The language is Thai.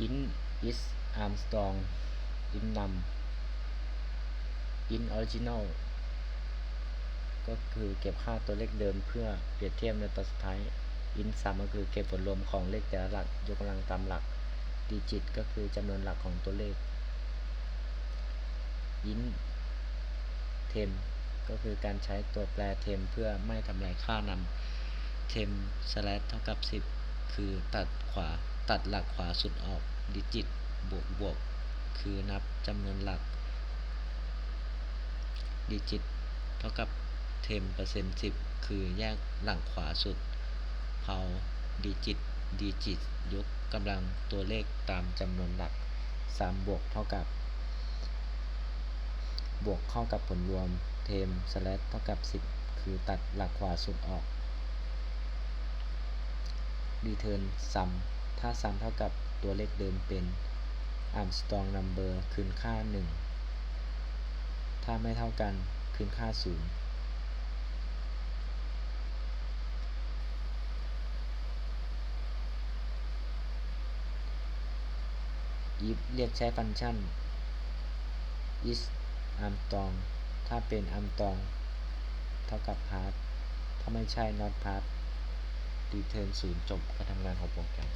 int is Armstrong int num int original ก็คือเก็บค่าตัวเลขเดิมเพื่อเปรียบเทียบในตัวสุดท้าย int sum ก็คือเก็บผลรวมของเลขแต่ละหลักยกกำลังตามหลัก digit ก็คือจำนวนหลักของตัวเลข int temp ก็คือการใช้ตัวแปร temp เพื่อไม่ทำลายค่านำ temp slash เท่ากับ10คือตัดหลักขวาสุดออก digit บวกคือนับจำนวนหลัก digit เท่ากับ temp % 10คือแยกหลักขวาสุดเผา digit ยกกำลังตัวเลขตามจำนวนหลัก3บวกเข้ากับผลรวม temp slash เท่ากับ10คือตัดหลักขวาสุดออก return sum ถ้า sum เท่ากับตัวเลขเดิมเป็น Armstrong number คืนค่า1ถ้าไม่เท่ากันคืนค่า0if เรียกใช้ฟังก์ชัน is Armstrong ถ้าเป็น Armstrong เท่ากับ pass ถ้าไม่ใช่ not pass return 0จบการทำงานของโปรแกรม